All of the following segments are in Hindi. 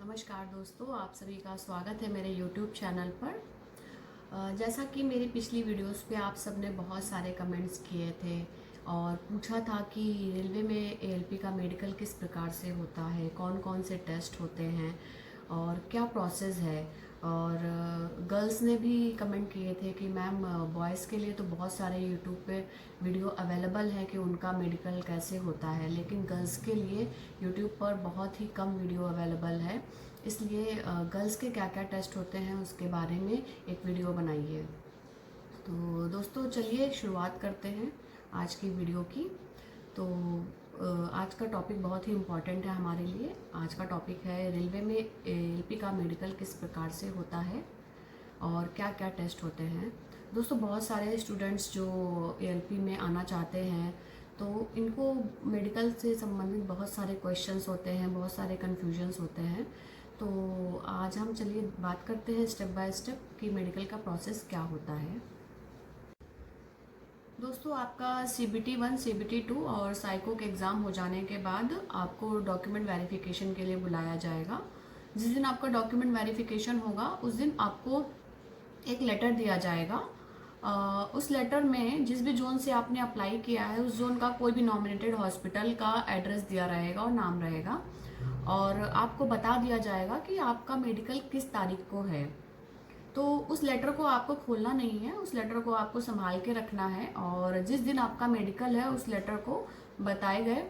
नमस्कार दोस्तों, आप सभी का स्वागत है मेरे YouTube चैनल पर। जैसा कि मेरी पिछली वीडियोस पे आप सब ने बहुत सारे कमेंट्स किए थे और पूछा था कि रेलवे में एएलपी का मेडिकल किस प्रकार से होता है, कौन कौन से टेस्ट होते हैं और क्या प्रोसेस है। और गर्ल्स ने भी कमेंट किए थे कि मैम बॉयज़ के लिए तो बहुत सारे यूट्यूब पे वीडियो अवेलेबल है कि उनका मेडिकल कैसे होता है, लेकिन गर्ल्स के लिए यूट्यूब पर बहुत ही कम वीडियो अवेलेबल है। इसलिए गर्ल्स के क्या क्या टेस्ट होते हैं उसके बारे में एक वीडियो बनाई है। तो दोस्तों चलिए शुरुआत करते हैं आज की वीडियो की। तो आज का टॉपिक बहुत ही इम्पॉर्टेंट है हमारे लिए। आज का टॉपिक है रेलवे में एएलपी का मेडिकल किस प्रकार से होता है और क्या क्या टेस्ट होते हैं। दोस्तों बहुत सारे स्टूडेंट्स जो एएलपी में आना चाहते हैं तो इनको मेडिकल से संबंधित बहुत सारे क्वेश्चंस होते हैं, बहुत सारे कन्फ्यूजन्स होते हैं। तो आज हम चलिए बात करते हैं स्टेप बाय स्टेप कि मेडिकल का प्रोसेस क्या होता है। दोस्तों आपका CBT 1, CBT 2 और साइको के एग्ज़ाम हो जाने के बाद आपको डॉक्यूमेंट वेरिफिकेशन के लिए बुलाया जाएगा। जिस दिन आपका डॉक्यूमेंट वेरिफिकेशन होगा उस दिन आपको एक लेटर दिया जाएगा। उस लेटर में जिस भी जोन से आपने अप्लाई किया है उस जोन का कोई भी नॉमिनेटेड हॉस्पिटल का एड्रेस दिया रहेगा और नाम रहेगा, और आपको बता दिया जाएगा कि आपका मेडिकल किस तारीख को है। तो उस लेटर को आपको खोलना नहीं है, उस लेटर को आपको संभाल के रखना है और जिस दिन आपका मेडिकल है उस लेटर को बताए गए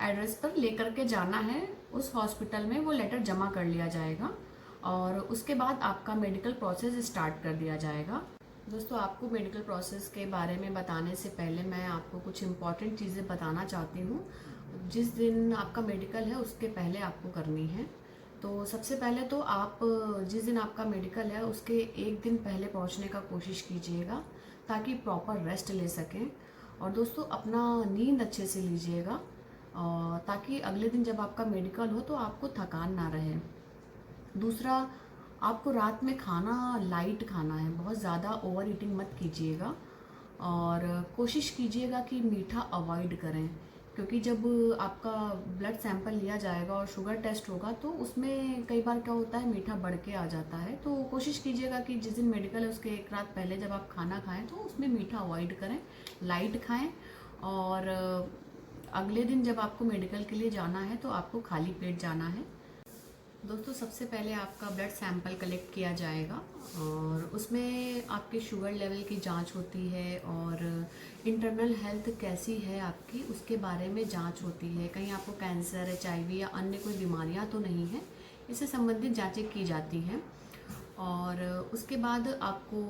एड्रेस पर लेकर के जाना है। उस हॉस्पिटल में वो लेटर जमा कर लिया जाएगा और उसके बाद आपका मेडिकल प्रोसेस स्टार्ट कर दिया जाएगा। दोस्तों आपको मेडिकल प्रोसेस के बारे में बताने से पहले मैं आपको कुछ इम्पॉर्टेंट चीज़ें बताना चाहती हूँ जिस दिन आपका मेडिकल है उसके पहले आपको करनी है। तो सबसे पहले तो आप जिस दिन आपका मेडिकल है उसके एक दिन पहले पहुंचने का कोशिश कीजिएगा ताकि प्रॉपर रेस्ट ले सकें। और दोस्तों अपना नींद अच्छे से लीजिएगा ताकि अगले दिन जब आपका मेडिकल हो तो आपको थकान ना रहे। दूसरा, आपको रात में खाना लाइट खाना है, बहुत ज़्यादा ओवर ईटिंग मत कीजिएगा और कोशिश कीजिएगा कि मीठा अवॉइड करें, क्योंकि जब आपका ब्लड सैंपल लिया जाएगा और शुगर टेस्ट होगा तो उसमें कई बार क्या होता है मीठा बढ़ के आ जाता है। तो कोशिश कीजिएगा कि जिस दिन मेडिकल है उसके एक रात पहले जब आप खाना खाएं तो उसमें मीठा अवॉइड करें, लाइट खाएं। और अगले दिन जब आपको मेडिकल के लिए जाना है तो आपको खाली पेट जाना है। दोस्तों सबसे पहले आपका ब्लड सैंपल कलेक्ट किया जाएगा और उसमें आपके शुगर लेवल की जांच होती है और इंटरनल हेल्थ कैसी है आपकी उसके बारे में जांच होती है। कहीं आपको कैंसर, HIV या अन्य कोई बीमारियां तो नहीं है, इससे संबंधित जांचें की जाती हैं। और उसके बाद आपको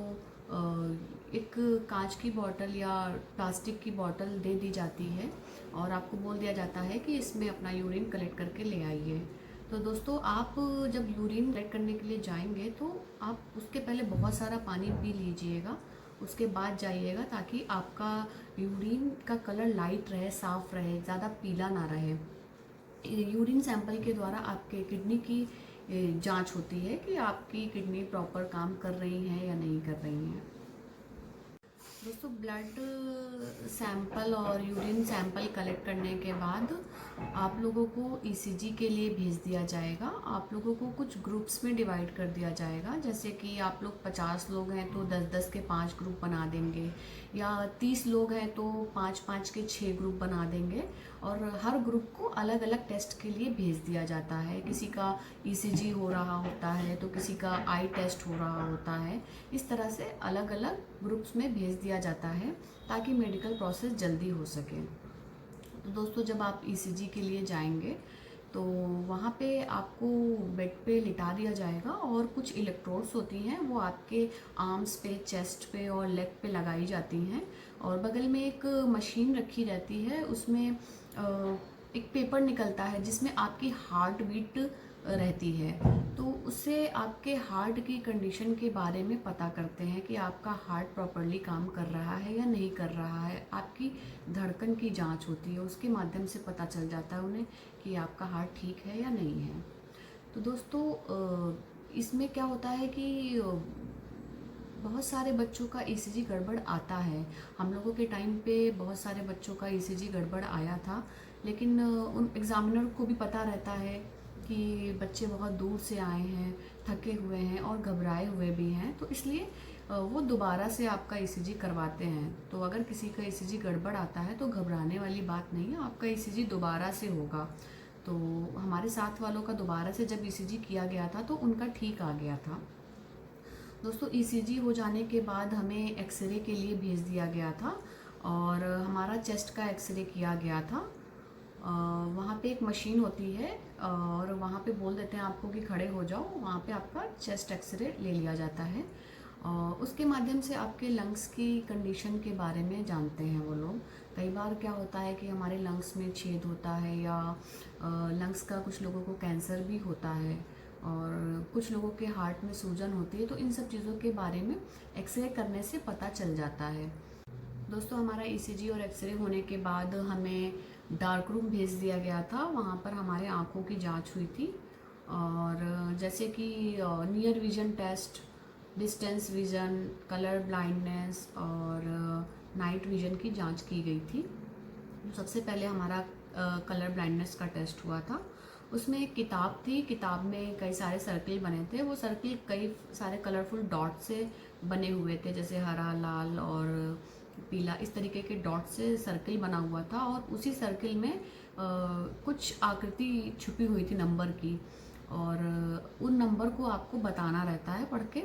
एक कांच की बोतल या प्लास्टिक की बोतल दे दी जाती है और आपको बोल दिया जाता है कि इसमें अपना यूरिन कलेक्ट करके ले आइए। तो दोस्तों आप जब यूरिन कलेक्ट करने के लिए जाएंगे तो आप उसके पहले बहुत सारा पानी पी लीजिएगा, उसके बाद जाइएगा ताकि आपका यूरिन का कलर लाइट रहे, साफ रहे, ज़्यादा पीला ना रहे। यूरिन सैंपल के द्वारा आपके किडनी की जांच होती है कि आपकी किडनी प्रॉपर काम कर रही है या नहीं कर रही है। दोस्तों ब्लड सैंपल और यूरिन सैंपल कलेक्ट करने के बाद आप लोगों को ECG के लिए भेज दिया जाएगा। आप लोगों को कुछ ग्रुप्स में डिवाइड कर दिया जाएगा, जैसे कि आप लोग 50 लोग हैं तो 10-10 के 5 ग्रुप बना देंगे, या 30 लोग हैं तो 5-5 के 6 ग्रुप बना देंगे और हर ग्रुप को अलग अलग टेस्ट के लिए भेज दिया जाता है। किसी का ECG हो रहा होता है तो किसी का आई टेस्ट हो रहा होता है। इस तरह से अलग अलग ग्रुप्स में भेज दिया जाता है ताकि मेडिकल प्रोसेस जल्दी हो सके। तो दोस्तों जब आप ECG के लिए जाएंगे तो वहाँ पे आपको बेड पे लिटा दिया जाएगा और कुछ इलेक्ट्रोड्स होती हैं वो आपके आर्म्स पे, चेस्ट पे और लेग पे लगाई जाती हैं और बगल में एक मशीन रखी रहती है, उसमें एक पेपर निकलता है जिसमें आपकी हार्ट बीट रहती है। तो उससे आपके हार्ट की कंडीशन के बारे में पता करते हैं कि आपका हार्ट प्रॉपरली काम कर रहा है या नहीं कर रहा है। आपकी धड़कन की जांच होती है, उसके माध्यम से पता चल जाता है उन्हें कि आपका हार्ट ठीक है या नहीं है। तो दोस्तों इसमें क्या होता है कि बहुत सारे बच्चों का ECG गड़बड़ आता है। हम लोगों के टाइम पे बहुत सारे बच्चों का ECG गड़बड़ आया था, लेकिन उन एग्ज़ामिनर को भी पता रहता है कि बच्चे बहुत दूर से आए हैं, थके हुए हैं और घबराए हुए भी हैं, तो इसलिए वो दोबारा से आपका ईसीजी करवाते हैं। तो अगर किसी का ईसीजी गड़बड़ आता है तो घबराने वाली बात नहीं है, आपका ईसीजी दोबारा से होगा। तो हमारे साथ वालों का दोबारा से जब ईसीजी किया गया था तो उनका ठीक आ गया था। दोस्तों ईसीजी हो जाने के बाद हमें एक्सरे के लिए भेज दिया गया था और हमारा चेस्ट का एक्सरे किया गया था। वहाँ पे एक मशीन होती है और वहाँ पे बोल देते हैं आपको कि खड़े हो जाओ, वहाँ पे आपका चेस्ट एक्सरे ले लिया जाता है और उसके माध्यम से आपके लंग्स की कंडीशन के बारे में जानते हैं वो लोग। कई बार क्या होता है कि हमारे लंग्स में छेद होता है या लंग्स का कुछ लोगों को कैंसर भी होता है और कुछ लोगों के हार्ट में सूजन होती है, तो इन सब चीज़ों के बारे में एक्सरे करने से पता चल जाता है। दोस्तों हमारा ईसीजी और एक्सरे होने के बाद हमें डार्क रूम भेज दिया गया था, वहाँ पर हमारे आँखों की जांच हुई थी और जैसे कि near vision test, distance vision, colour blindness और नाइट विज़न की जांच की गई थी। सबसे पहले हमारा कलर ब्लाइंडनेस का टेस्ट हुआ था। उसमें एक किताब थी, किताब में कई सारे सर्किल बने थे, वो सर्किल कई सारे कलरफुल डॉट से बने हुए थे, जैसे हरा, लाल और पीला, इस तरीके के डॉट से सर्किल बना हुआ था और उसी सर्किल में कुछ आकृति छुपी हुई थी नंबर की और उन नंबर को आपको बताना रहता है पढ़ के।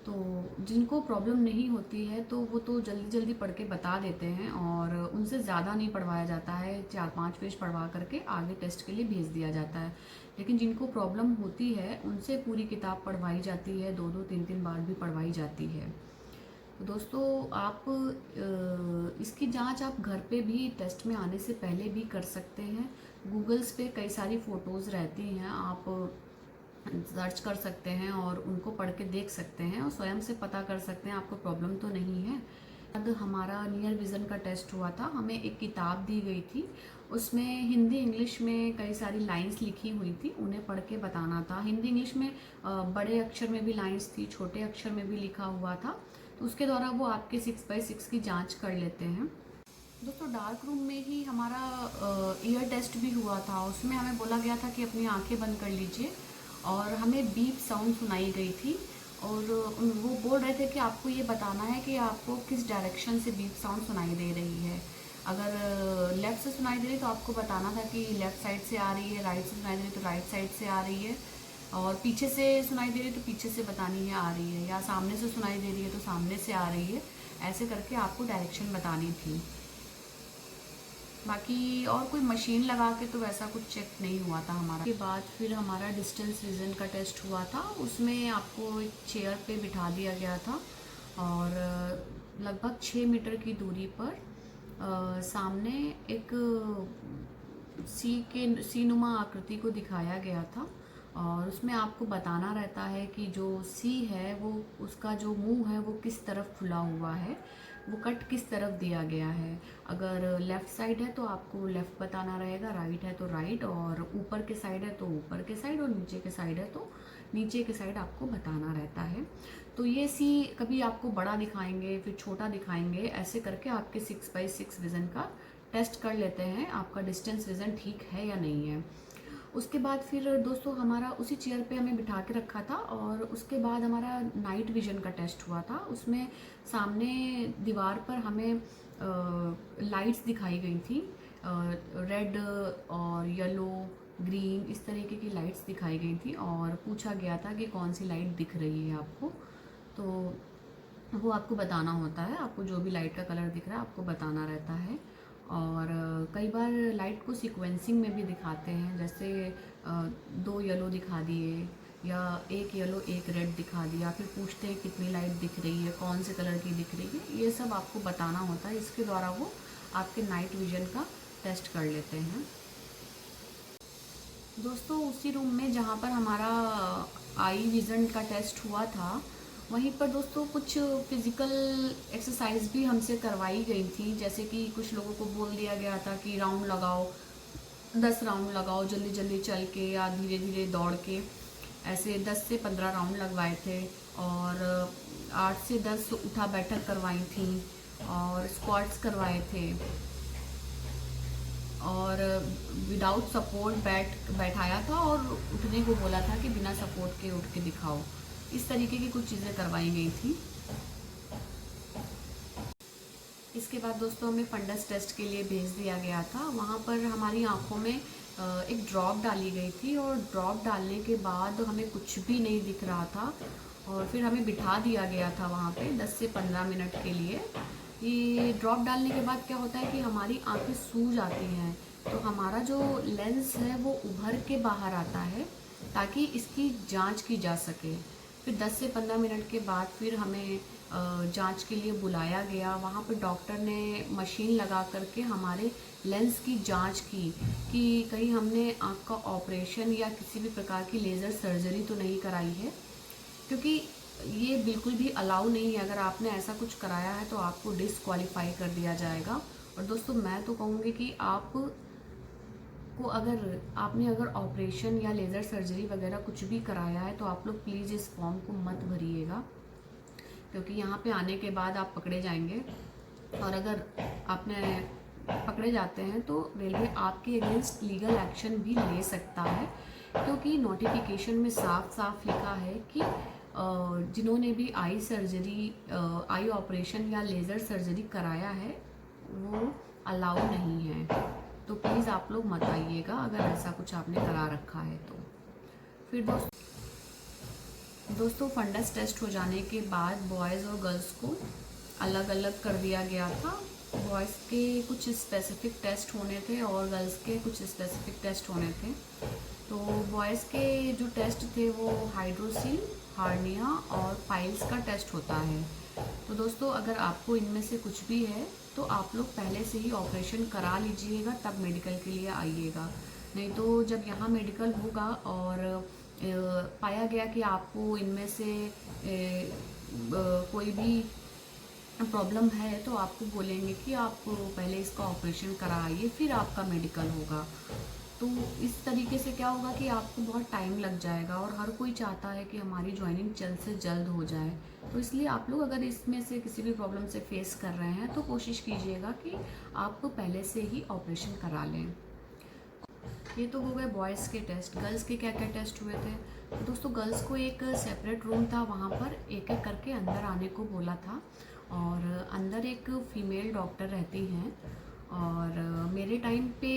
तो जिनको प्रॉब्लम नहीं होती है तो वो तो जल्दी जल्दी पढ़ के बता देते हैं और उनसे ज़्यादा नहीं पढ़वाया जाता है, 4-5 पेज पढ़वा करके आगे टेस्ट के लिए भेज दिया जाता है। लेकिन जिनको प्रॉब्लम होती है उनसे पूरी किताब पढ़वाई जाती है, 2-2, 3-3 बार भी पढ़वाई जाती है। तो दोस्तों आप इसकी जांच आप घर पे भी टेस्ट में आने से पहले भी कर सकते हैं। गूगल्स पे कई सारी फ़ोटोज़ रहती हैं, आप सर्च कर सकते हैं और उनको पढ़ के देख सकते हैं और स्वयं से पता कर सकते हैं आपको प्रॉब्लम तो नहीं है। बाद हमारा नियर विज़न का टेस्ट हुआ था, हमें एक किताब दी गई थी, उसमें हिंदी इंग्लिश में कई सारी लाइंस लिखी हुई थी, उन्हें पढ़ के बताना था। हिंदी इंग्लिश में बड़े अक्षर में भी लाइंस थी, छोटे अक्षर में भी लिखा हुआ था, तो उसके द्वारा वो आपके 6x6 की जांच कर लेते हैं। दोस्तों डार्क रूम में ही हमारा ईयर टेस्ट भी हुआ था, उसमें हमें बोला गया था कि अपनी आंखें बंद कर लीजिए और हमें बीप साउंड सुनाई गई थी और वो बोल रहे थे कि आपको ये बताना है कि आपको किस डायरेक्शन से बीप साउंड सुनाई दे रही है। अगर लेफ़्ट से सुनाई दे रही तो आपको बताना था कि लेफ़्ट साइड से आ रही है, राइट से सुनाई दे रही तो राइट साइड से आ रही है और पीछे से सुनाई दे रही है तो पीछे से बतानी है आ रही है, या सामने से सुनाई दे रही है तो सामने से आ रही है। ऐसे करके आपको डायरेक्शन बतानी थी। बाकी और कोई मशीन लगा के तो वैसा कुछ चेक नहीं हुआ था हमारा। के बाद फिर हमारा डिस्टेंस विज़न का टेस्ट हुआ था, उसमें आपको एक चेयर पे बिठा दिया गया था और लगभग 6 मीटर की दूरी पर सामने एक सी नुमा आकृति को दिखाया गया था और उसमें आपको बताना रहता है कि जो सी है वो उसका जो मुंह है वो किस तरफ खुला हुआ है, वो कट किस तरफ दिया गया है। अगर लेफ़्ट साइड है तो आपको लेफ़्ट बताना रहेगा, राइट है तो राइट और ऊपर के साइड है तो ऊपर के साइड और नीचे के साइड है तो नीचे के साइड आपको बताना रहता है। तो ये सी कभी आपको बड़ा दिखाएंगे फिर छोटा दिखाएंगे, ऐसे करके आपके 6x6 विज़न का टेस्ट कर लेते हैं आपका डिस्टेंस विज़न ठीक है या नहीं है। उसके बाद फिर दोस्तों हमारा उसी चेयर पे हमें बिठा के रखा था और उसके बाद हमारा नाइट विज़न का टेस्ट हुआ था। उसमें सामने दीवार पर हमें लाइट्स दिखाई गई थी, रेड और येलो, ग्रीन, इस तरीके की लाइट्स दिखाई गई थी और पूछा गया था कि कौन सी लाइट दिख रही है आपको। तो वो आपको बताना होता है, आपको जो भी लाइट का कलर दिख रहा है आपको बताना रहता है। और कई बार लाइट को सीक्वेंसिंग में भी दिखाते हैं, जैसे 2 येलो दिखा दिए या 1 येलो 1 रेड दिखा दिया, फिर पूछते हैं कितनी लाइट दिख रही है, कौन से कलर की दिख रही है, ये सब आपको बताना होता है। इसके द्वारा वो आपके नाइट विज़न का टेस्ट कर लेते हैं। दोस्तों उसी रूम में जहाँ पर हमारा आई विज़न का टेस्ट हुआ था, वहीं पर दोस्तों कुछ फिज़िकल एक्सरसाइज भी हमसे करवाई गई थी, जैसे कि कुछ लोगों को बोल दिया गया था कि राउंड लगाओ, 10 राउंड लगाओ जल्दी जल्दी चल के या धीरे धीरे दौड़ के। ऐसे 10 से 15 राउंड लगवाए थे और 8 से 10 उठा बैठक करवाई थी और स्क्वाट्स करवाए थे और विदाउट सपोर्ट बैठाया था और उठने को बोला था कि बिना सपोर्ट के उठ के दिखाओ। इस तरीके की कुछ चीज़ें करवाई गई थी। इसके बाद दोस्तों हमें फंडस टेस्ट के लिए भेज दिया गया था। वहाँ पर हमारी आंखों में एक ड्रॉप डाली गई थी और ड्रॉप डालने के बाद हमें कुछ भी नहीं दिख रहा था और फिर हमें बिठा दिया गया था वहाँ पे 10 से 15 मिनट के लिए। ये ड्रॉप डालने के बाद क्या होता है कि हमारी आंखें सूज आती हैं, तो हमारा जो लेंस है वो उभर के बाहर आता है ताकि इसकी जांच की जा सके। फिर 10 से 15 मिनट के बाद फिर हमें जांच के लिए बुलाया गया। वहाँ पर डॉक्टर ने मशीन लगा करके हमारे लेंस की जांच की कि कहीं हमने आँख का ऑपरेशन या किसी भी प्रकार की लेज़र सर्जरी तो नहीं कराई है, क्योंकि ये बिल्कुल भी अलाउ नहीं है। अगर आपने ऐसा कुछ कराया है तो आपको डिसक्वालीफाई कर दिया जाएगा। और दोस्तों मैं तो कहूँगी कि आपको अगर ऑपरेशन या लेज़र सर्जरी वगैरह कुछ भी कराया है तो आप लोग प्लीज़ इस फॉर्म को मत भरिएगा, क्योंकि यहाँ पे आने के बाद आप पकड़े जाएंगे और अगर आपने पकड़े जाते हैं तो रेलवे आपके अगेंस्ट लीगल एक्शन भी ले सकता है, क्योंकि नोटिफिकेशन में साफ साफ लिखा है कि जिन्होंने भी आई ऑपरेशन या लेज़र सर्जरी कराया है वो अलाउ नहीं है। तो प्लीज़ आप लोग मत आइएगा अगर ऐसा कुछ आपने करा रखा है तो। फिर दोस्तों फंडस टेस्ट हो जाने के बाद बॉयज़ और गर्ल्स को अलग अलग कर दिया गया था। बॉयज़ के कुछ स्पेसिफिक टेस्ट होने थे और गर्ल्स के कुछ स्पेसिफिक टेस्ट होने थे। तो बॉयज़ के जो टेस्ट थे वो हाइड्रोसील, हार्निया और पाइल्स का टेस्ट होता है। तो दोस्तों अगर आपको इनमें से कुछ भी है तो आप लोग पहले से ही ऑपरेशन करा लीजिएगा, तब मेडिकल के लिए आइएगा। नहीं तो जब यहाँ मेडिकल होगा और पाया गया कि आपको इनमें से कोई भी प्रॉब्लम है तो आपको बोलेंगे कि आप पहले इसका ऑपरेशन कराइए फिर आपका मेडिकल होगा। तो इस तरीके से क्या होगा कि आपको बहुत टाइम लग जाएगा और हर कोई चाहता है कि हमारी ज्वाइनिंग जल्द से जल्द हो जाए। तो इसलिए आप लोग अगर इसमें से किसी भी प्रॉब्लम से फेस कर रहे हैं तो कोशिश कीजिएगा कि आप पहले से ही ऑपरेशन करा लें। ये तो हो गए बॉयज़ के टेस्ट। गर्ल्स के क्या क्या टेस्ट हुए थे? तो दोस्तों गर्ल्स को एक सेपरेट रूम था, वहाँ पर एक एक करके अंदर आने को बोला था और अंदर एक फ़ीमेल डॉक्टर रहती हैं। और मेरे टाइम पे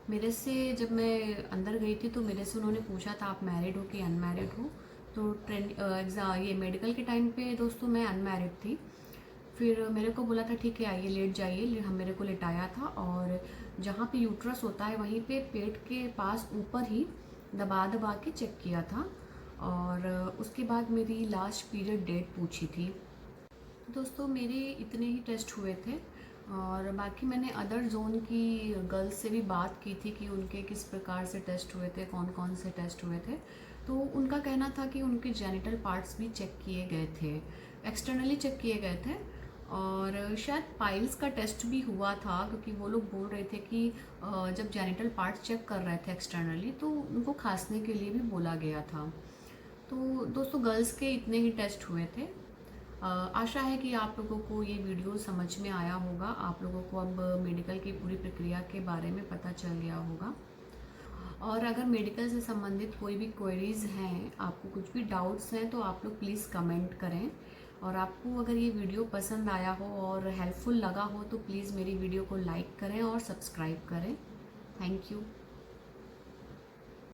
मेरे से जब मैं अंदर गई थी तो मेरे से उन्होंने पूछा था आप मैरिड हो कि अनमैरिड हो। तो ये मेडिकल के टाइम पे दोस्तों मैं अनमैरिड थी। फिर मेरे को बोला था ठीक है आइए लेट जाइए, हम मेरे को लेटाया था और जहाँ पे यूट्रस होता है वहीं पे पेट के पास ऊपर ही दबा दबा के चेक किया था और उसके बाद मेरी लास्ट पीरियड डेट पूछी थी। दोस्तों मेरे इतने ही टेस्ट हुए थे और बाकी मैंने अदर जोन की गर्ल्स से भी बात की थी कि उनके किस प्रकार से टेस्ट हुए थे, कौन कौन से टेस्ट हुए थे। तो उनका कहना था कि उनके जेनिटल पार्ट्स भी चेक किए गए थे, एक्सटर्नली चेक किए गए थे और शायद पाइल्स का टेस्ट भी हुआ था, क्योंकि वो लोग बोल रहे थे कि जब जेनिटल पार्ट्स चेक कर रहे थे एक्सटर्नली तो उनको खांसने के लिए भी बोला गया था। तो दोस्तों गर्ल्स के इतने ही टेस्ट हुए थे। आशा है कि आप लोगों को ये वीडियो समझ में आया होगा, आप लोगों को अब मेडिकल की पूरी प्रक्रिया के बारे में पता चल गया होगा। और अगर मेडिकल से संबंधित कोई भी क्वेरीज़ हैं, आपको कुछ भी डाउट्स हैं तो आप लोग प्लीज़ कमेंट करें। और आपको अगर ये वीडियो पसंद आया हो और हेल्पफुल लगा हो तो प्लीज़ मेरी वीडियो को लाइक करें और सब्सक्राइब करें। Thank you.